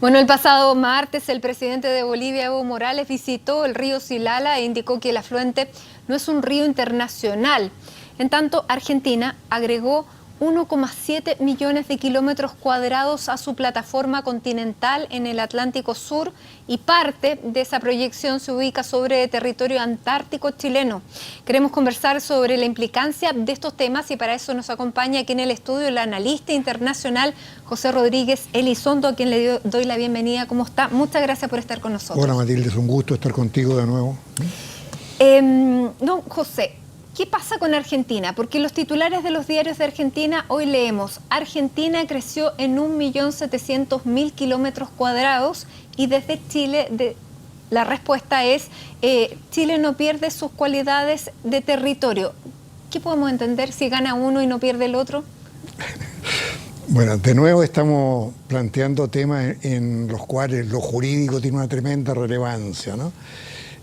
Bueno, el pasado martes el presidente de Bolivia, Evo Morales, visitó el río Silala e indicó que el afluente no es un río internacional. En tanto, Argentina agregó 1,7 millones de kilómetros cuadrados a su plataforma continental en el Atlántico Sur y parte de esa proyección se ubica sobre territorio antártico chileno. Queremos conversar sobre la implicancia de estos temas y para eso nos acompaña aquí en el estudio el analista internacional José Rodríguez Elizondo, a quien le doy la bienvenida. ¿Cómo está? Muchas gracias por estar con nosotros. Hola Matilde, es un gusto estar contigo de nuevo. Don José, ¿qué pasa con Argentina? Porque los titulares de los diarios de Argentina hoy leemos: Argentina creció en 1.700.000 kilómetros cuadrados y desde Chile la respuesta es Chile no pierde sus cualidades de territorio. ¿Qué podemos entender si gana uno y no pierde el otro? Bueno, de nuevo estamos planteando temas en los cuales lo jurídico tiene una tremenda relevancia, ¿no?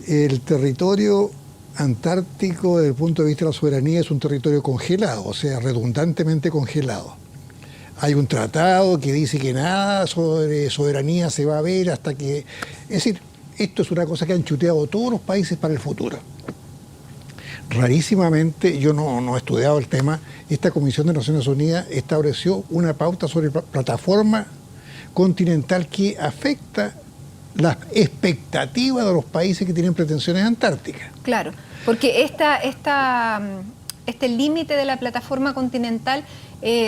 El territorio antártico, desde el punto de vista de la soberanía, es un territorio congelado, o sea, redundantemente congelado. Hay un tratado que dice que nada sobre soberanía se va a ver hasta que... Es decir, esto es una cosa que han chuteado todos los países para el futuro. Rarísimamente, yo no he estudiado el tema, esta Comisión de Naciones Unidas estableció una pauta sobre plataforma continental que afecta las expectativas de los países que tienen pretensiones antárticas. Claro, porque este límite de la plataforma continental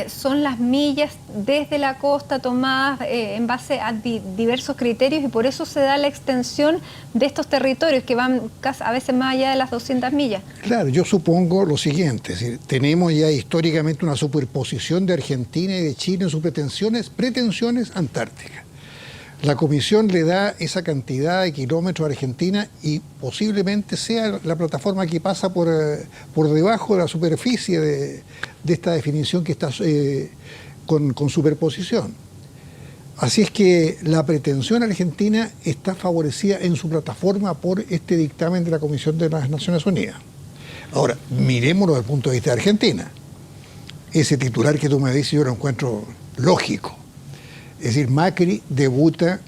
son las millas desde la costa tomadas en base a diversos criterios y por eso se da la extensión de estos territorios que van a veces más allá de las 200 millas. Claro, yo supongo lo siguiente, es decir, tenemos ya históricamente una superposición de Argentina y de Chile en sus pretensiones antárticas. La Comisión le da esa cantidad de kilómetros a Argentina y posiblemente sea la plataforma que pasa por debajo de la superficie de esta definición que está con superposición. Así es que la pretensión argentina está favorecida en su plataforma por este dictamen de la Comisión de las Naciones Unidas. Ahora, mirémoslo desde el punto de vista de Argentina. Ese titular que tú me dices yo lo encuentro lógico. Es decir, Macri debuta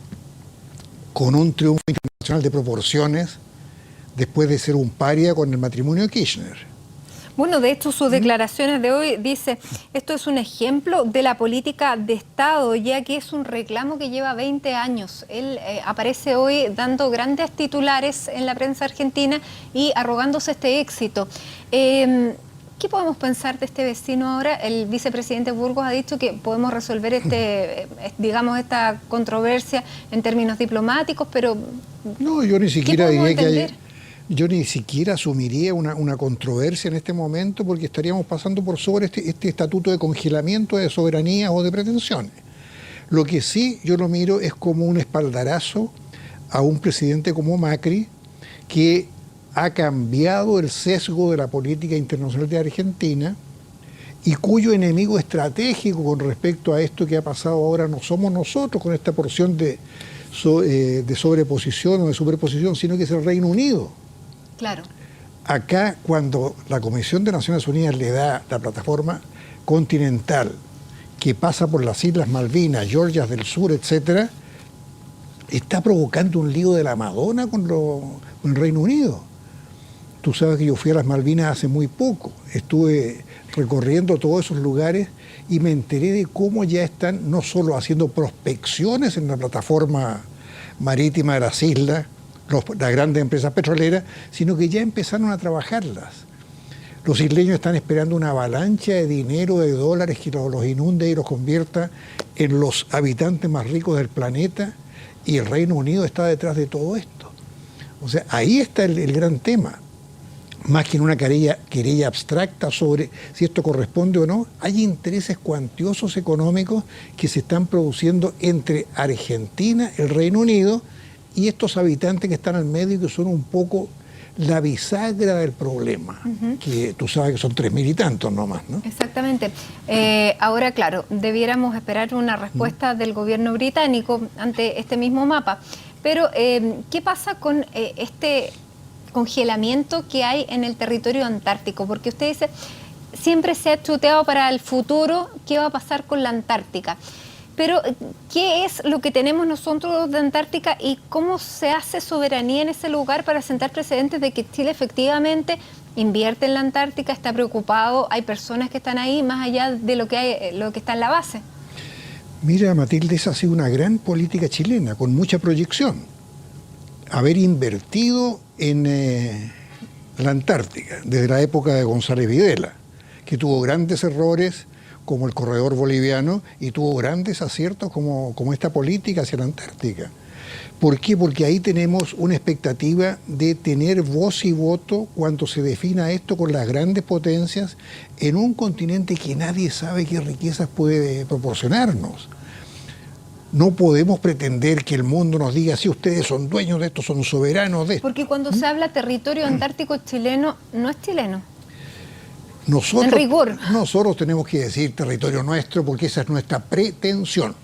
con un triunfo internacional de proporciones después de ser un paria con el matrimonio de Kirchner. Bueno, de hecho, sus declaraciones de hoy dice, esto es un ejemplo de la política de Estado, ya que es un reclamo que lleva 20 años. Él aparece hoy dando grandes titulares en la prensa argentina y arrogándose este éxito. ¿Qué podemos pensar de este vecino ahora? El vicepresidente Burgos ha dicho que podemos resolver esta controversia en términos diplomáticos, pero... No, yo ni siquiera diría que yo ni siquiera asumiría una controversia en este momento porque estaríamos pasando por sobre este estatuto de congelamiento de soberanía o de pretensiones. Lo que sí yo lo miro es como un espaldarazo a un presidente como Macri que ha cambiado el sesgo de la política internacional de Argentina y cuyo enemigo estratégico con respecto a esto que ha pasado ahora no somos nosotros con esta porción de sobreposición o de superposición, sino que es el Reino Unido. Claro. Acá, cuando la Comisión de Naciones Unidas le da la plataforma continental que pasa por las Islas Malvinas, Georgias del Sur, etcétera, está provocando un lío de la Madonna con el Reino Unido. Tú sabes que yo fui a las Malvinas hace muy poco, estuve recorriendo todos esos lugares y me enteré de cómo ya están no solo haciendo prospecciones en la plataforma marítima de las islas, las grandes empresas petroleras, sino que ya empezaron a trabajarlas. Los isleños están esperando una avalancha de dinero, de dólares que los inunde y los convierta en los habitantes más ricos del planeta y el Reino Unido está detrás de todo esto. O sea, ahí está el gran tema. Más que en una querella abstracta sobre si esto corresponde o no, hay intereses cuantiosos económicos que se están produciendo entre Argentina, el Reino Unido y estos habitantes que están al medio y que son un poco la bisagra del problema, que tú sabes que son 3.000 y tantos nomás, ¿no? Exactamente. Ahora, claro, debiéramos esperar una respuesta del gobierno británico ante este mismo mapa, pero ¿qué pasa con este congelamiento que hay en el territorio antártico? Porque usted dice, siempre se ha chuteado para el futuro qué va a pasar con la Antártica. Pero, ¿qué es lo que tenemos nosotros de Antártica y cómo se hace soberanía en ese lugar para sentar precedentes de que Chile efectivamente invierte en la Antártica, está preocupado, hay personas que están ahí más allá de lo que está en la base? Mira, Matilde, esa ha sido una gran política chilena, con mucha proyección. Haber invertido en la Antártica desde la época de González Videla, que tuvo grandes errores como el corredor boliviano y tuvo grandes aciertos como esta política hacia la Antártica. ¿Por qué? Porque ahí tenemos una expectativa de tener voz y voto cuando se defina esto con las grandes potencias en un continente que nadie sabe qué riquezas puede proporcionarnos. No podemos pretender que el mundo nos diga si ustedes son dueños de esto, son soberanos de esto. Porque cuando se habla territorio antártico chileno, no es chileno. Nosotros, en rigor. Nosotros tenemos que decir territorio nuestro porque esa es nuestra pretensión.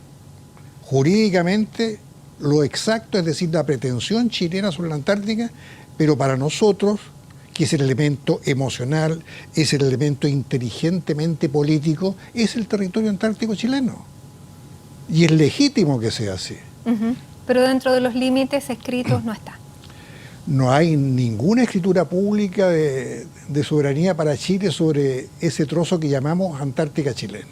Jurídicamente, lo exacto es decir la pretensión chilena sobre la Antártica, pero para nosotros, que es el elemento emocional, es el elemento inteligentemente político, es el territorio antártico chileno. Y es legítimo que sea así. Pero dentro de los límites escritos no está. No hay ninguna escritura pública de soberanía para Chile sobre ese trozo que llamamos Antártica chilena.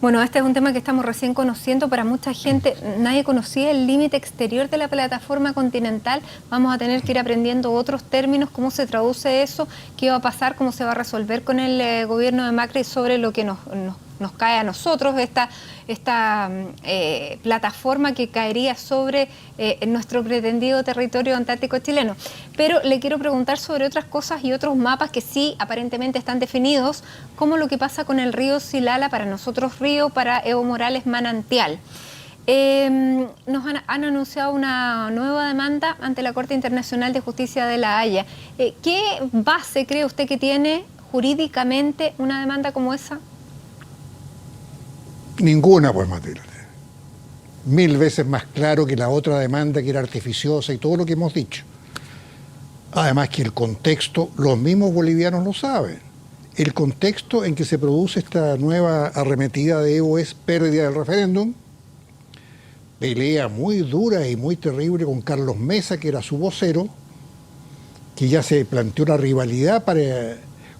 Bueno, este es un tema que estamos recién conociendo. Para mucha gente, nadie conocía el límite exterior de la plataforma continental. Vamos a tener que ir aprendiendo otros términos, cómo se traduce eso, qué va a pasar, cómo se va a resolver con el gobierno de Macri sobre lo que nos cae a nosotros, esta plataforma que caería sobre nuestro pretendido territorio antártico chileno. Pero le quiero preguntar sobre otras cosas y otros mapas que sí aparentemente están definidos, como lo que pasa con el río Silala, para nosotros río, para Evo Morales manantial. Nos han anunciado una nueva demanda ante la Corte Internacional de Justicia de La Haya. ¿Qué base cree usted que tiene jurídicamente una demanda como esa? Ninguna, pues, Matilde. 1000 veces más claro que la otra demanda, que era artificiosa y todo lo que hemos dicho. Además que el contexto, los mismos bolivianos lo saben. El contexto en que se produce esta nueva arremetida de Evo es pérdida del referéndum, pelea muy dura y muy terrible con Carlos Mesa, que era su vocero, que ya se planteó una rivalidad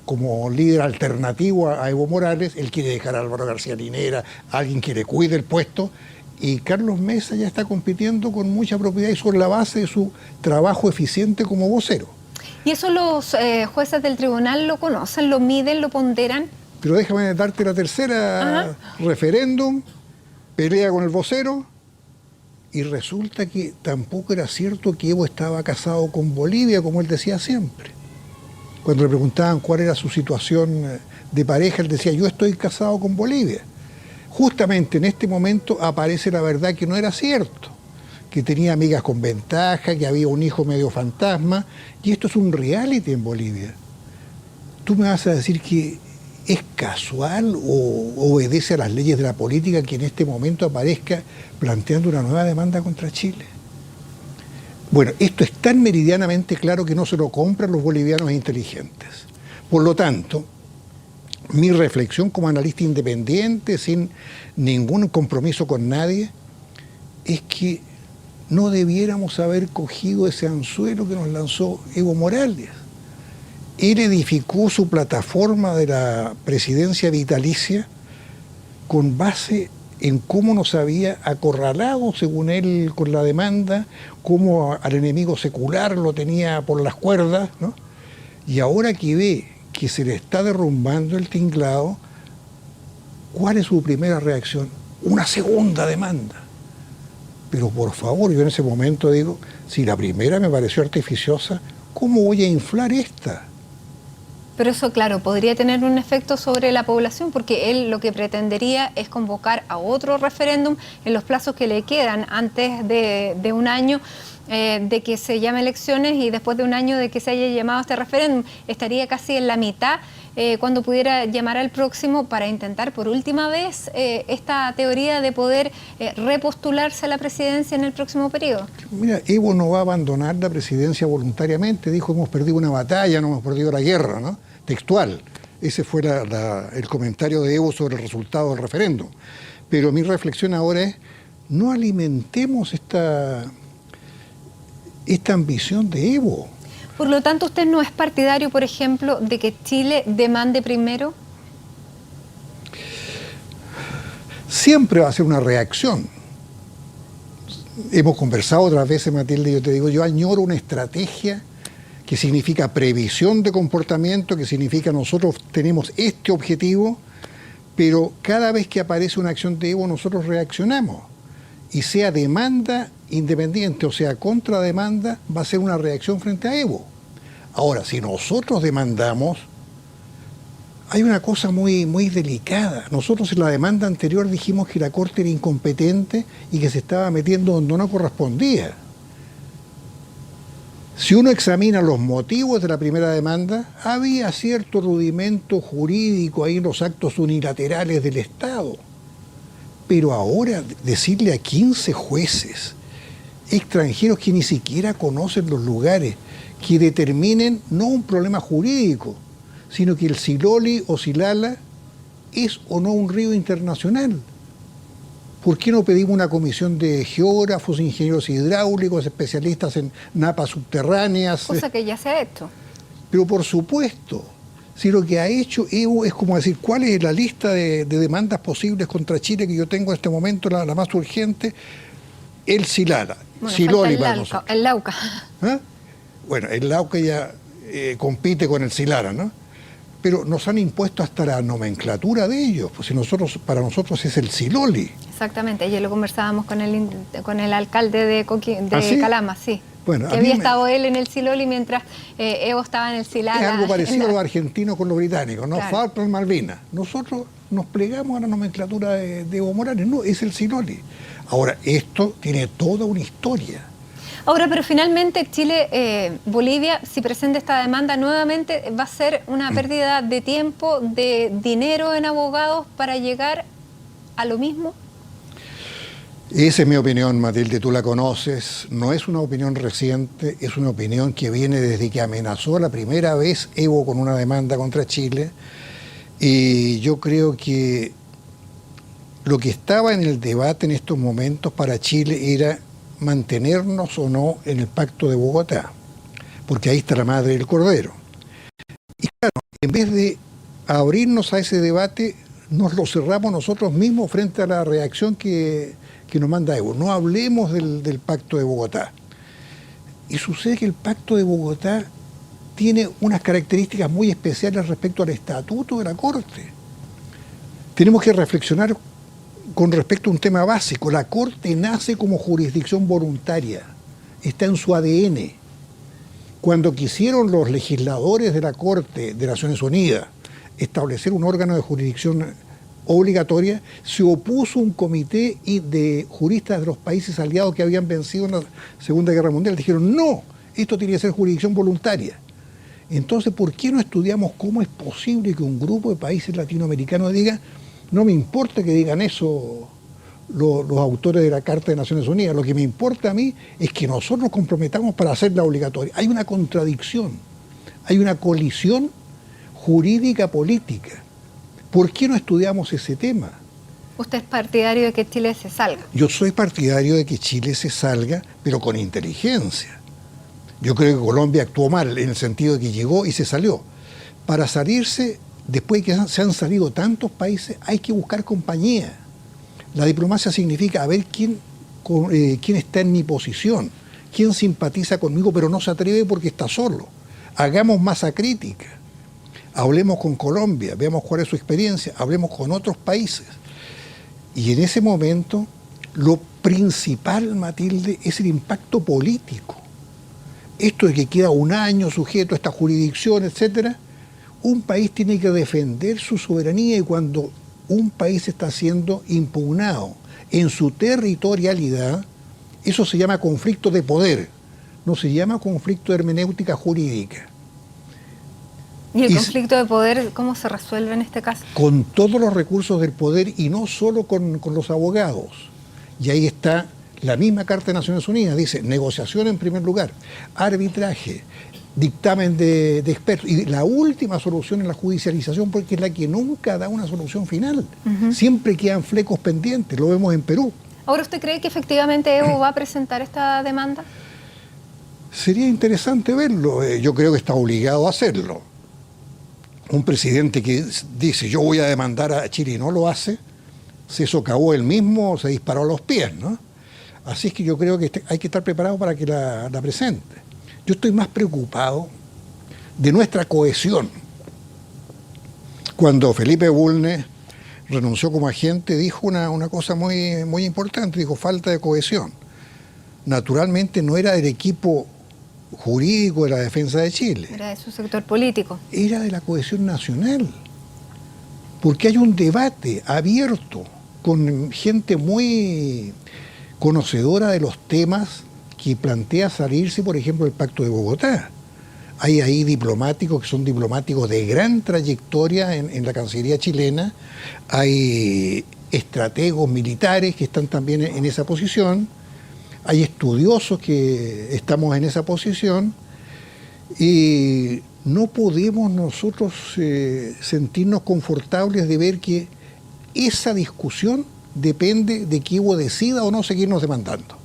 como líder alternativo a Evo Morales. Él quiere dejar a Álvaro García Linera, alguien que le cuide el puesto, y Carlos Mesa ya está compitiendo con mucha propiedad y sobre la base de su trabajo eficiente como vocero. ¿Y eso los jueces del tribunal lo conocen, lo miden, lo ponderan? Pero déjame darte la tercera. Referéndum, pelea con el vocero, y resulta que tampoco era cierto que Evo estaba casado con Bolivia, como él decía siempre. Cuando le preguntaban cuál era su situación de pareja, él decía: yo estoy casado con Bolivia. Justamente en este momento aparece la verdad que no era cierto, que tenía amigas con ventaja, que había un hijo medio fantasma, y esto es un reality en Bolivia. ¿Tú me vas a decir que es casual o obedece a las leyes de la política que en este momento aparezca planteando una nueva demanda contra Chile? Bueno, esto es tan meridianamente claro que no se lo compran los bolivianos inteligentes. Por lo tanto, mi reflexión como analista independiente, sin ningún compromiso con nadie, es que no debiéramos haber cogido ese anzuelo que nos lanzó Evo Morales. Él edificó su plataforma de la presidencia vitalicia con base en cómo nos había acorralado, según él, con la demanda, cómo al enemigo secular lo tenía por las cuerdas, ¿no? Y ahora que ve que se le está derrumbando el tinglado, ¿cuál es su primera reacción? Una segunda demanda. Pero por favor, yo en ese momento digo, si la primera me pareció artificiosa, ¿cómo voy a inflar esta? Pero eso, claro, podría tener un efecto sobre la población, porque él lo que pretendería es convocar a otro referéndum en los plazos que le quedan antes de un año de que se llame elecciones, y después de un año de que se haya llamado este referéndum. Estaría casi en la mitad cuando pudiera llamar al próximo para intentar por última vez esta teoría de poder repostularse a la presidencia en el próximo periodo. Mira, Evo no va a abandonar la presidencia voluntariamente. Dijo: hemos perdido una batalla, no hemos perdido la guerra, ¿no? Textual. Ese fue el comentario de Evo sobre el resultado del referéndum. Pero mi reflexión ahora es, no alimentemos esta ambición de Evo. Por lo tanto, ¿usted no es partidario, por ejemplo, de que Chile demande primero? Siempre va a ser una reacción. Hemos conversado otras veces, Matilde, yo te digo, yo añoro una estrategia que significa previsión de comportamiento, que significa nosotros tenemos este objetivo, pero cada vez que aparece una acción de Evo nosotros reaccionamos. Y sea demanda independiente o sea contrademanda, va a ser una reacción frente a Evo. Ahora, si nosotros demandamos, hay una cosa muy delicada. Nosotros en la demanda anterior dijimos que la Corte era incompetente y que se estaba metiendo donde no correspondía. Si uno examina los motivos de la primera demanda, había cierto rudimento jurídico ahí en los actos unilaterales del Estado. Pero ahora decirle a 15 jueces extranjeros que ni siquiera conocen los lugares, que determinen no un problema jurídico, sino que el Siloli o Silala es o no un río internacional. ¿Por qué no pedimos una comisión de geógrafos, ingenieros hidráulicos, especialistas en napas subterráneas? Cosa que ya se ha hecho. Pero por supuesto, si lo que ha hecho Evo es como decir, ¿cuál es la lista de demandas posibles contra Chile que yo tengo en este momento, la más urgente? El Silala, Bueno, Siloli falta para el nosotros. El Lauca. ¿Ah? Bueno, el Lauca ya compite con el Silala, ¿no? Pero nos han impuesto hasta la nomenclatura de ellos, pues si para nosotros es el Siloli. Exactamente, ayer lo conversábamos con el alcalde de ¿Ah, sí? Calama, sí. Bueno, que había estado él en el Siloli mientras Evo estaba en el Silala. Es algo parecido a los argentinos con los británicos, ¿no? Claro. Falkland, Malvinas. Nosotros nos plegamos a la nomenclatura de Evo Morales, no, es el Siloli. Ahora, esto tiene toda una historia. Ahora, pero finalmente Chile, Bolivia, si presenta esta demanda nuevamente, va a ser una pérdida de tiempo, de dinero en abogados para llegar a lo mismo. Esa es mi opinión, Matilde, tú la conoces. No es una opinión reciente, es una opinión que viene desde que amenazó la primera vez Evo con una demanda contra Chile. Y yo creo que lo que estaba en el debate en estos momentos para Chile era mantenernos o no en el Pacto de Bogotá, porque ahí está la madre del cordero. Y claro, en vez de abrirnos a ese debate, nos lo cerramos nosotros mismos frente a la reacción que nos manda Evo. No hablemos del Pacto de Bogotá. Y sucede que el Pacto de Bogotá tiene unas características muy especiales respecto al estatuto de la Corte. Tenemos que reflexionar con respecto a un tema básico. La Corte nace como jurisdicción voluntaria, está en su ADN. Cuando quisieron los legisladores de la Corte de Naciones Unidas establecer un órgano de jurisdicción obligatoria, se opuso un comité de juristas de los países aliados que habían vencido en la Segunda Guerra Mundial. Dijeron, no, esto tiene que ser jurisdicción voluntaria. Entonces, ¿por qué no estudiamos cómo es posible que un grupo de países latinoamericanos diga, no me importa que digan eso los autores de la Carta de Naciones Unidas, lo que me importa a mí es que nosotros nos comprometamos para hacerla obligatoria? Hay una contradicción, hay una colisión jurídica política. ¿Por qué no estudiamos ese tema? ¿Usted es partidario de que Chile se salga? Yo soy partidario de que Chile se salga, pero con inteligencia. Yo creo que Colombia actuó mal en el sentido de que llegó y se salió. Para salirse, después de que se han salido tantos países, hay que buscar compañía. La diplomacia significa a ver quién está en mi posición, quién simpatiza conmigo, pero no se atreve porque está solo. Hagamos masa crítica. Hablemos con Colombia, veamos cuál es su experiencia, hablemos con otros países. Y en ese momento, lo principal, Matilde, es el impacto político. Esto de que queda un año sujeto a esta jurisdicción, etcétera, un país tiene que defender su soberanía, y cuando un país está siendo impugnado en su territorialidad, eso se llama conflicto de poder, no se llama conflicto de hermenéutica jurídica. ¿Y el conflicto de poder cómo se resuelve en este caso? Con todos los recursos del poder y no solo con los abogados. Y ahí está La misma Carta de Naciones Unidas dice negociación en primer lugar, arbitraje, dictamen de expertos, y la última solución es la judicialización, porque es la que nunca da una solución final. Siempre quedan flecos pendientes, lo vemos en Perú. Ahora, ¿usted cree que efectivamente Evo va a presentar esta demanda? Sería interesante verlo. Yo creo que está obligado a hacerlo. Un presidente que dice yo voy a demandar a Chile y no lo hace, se socavó él mismo, se disparó a los pies, ¿no? Así es que yo creo que hay que estar preparado para que la presente. Yo estoy más preocupado de nuestra cohesión. Cuando Felipe Bulnes renunció como agente, dijo una cosa muy, muy importante, dijo falta de cohesión. Naturalmente no era del equipo jurídico de la defensa de Chile. Era de su sector político. Era de la cohesión nacional. Porque hay un debate abierto con gente muy conocedora de los temas que plantea salirse, por ejemplo, del Pacto de Bogotá. Hay ahí diplomáticos que son diplomáticos de gran trayectoria en la Cancillería chilena, hay estrategos militares que están también en esa posición, hay estudiosos que estamos en esa posición, y no podemos nosotros sentirnos confortables de ver que esa discusión depende de que Evo decida o no seguirnos demandando.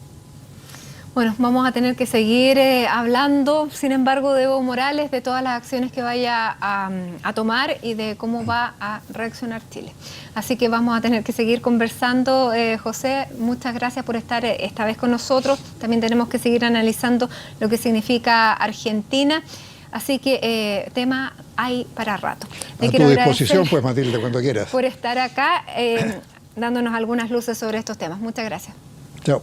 Bueno, vamos a tener que seguir hablando, sin embargo, de Evo Morales, de todas las acciones que vaya a tomar y de cómo va a reaccionar Chile. Así que vamos a tener que seguir conversando. José, muchas gracias por estar esta vez con nosotros. También tenemos que seguir analizando lo que significa Argentina. Así que tema hay para rato. A tu disposición, pues, Matilde, cuando quieras. Por estar acá dándonos algunas luces sobre estos temas. Muchas gracias. Chao.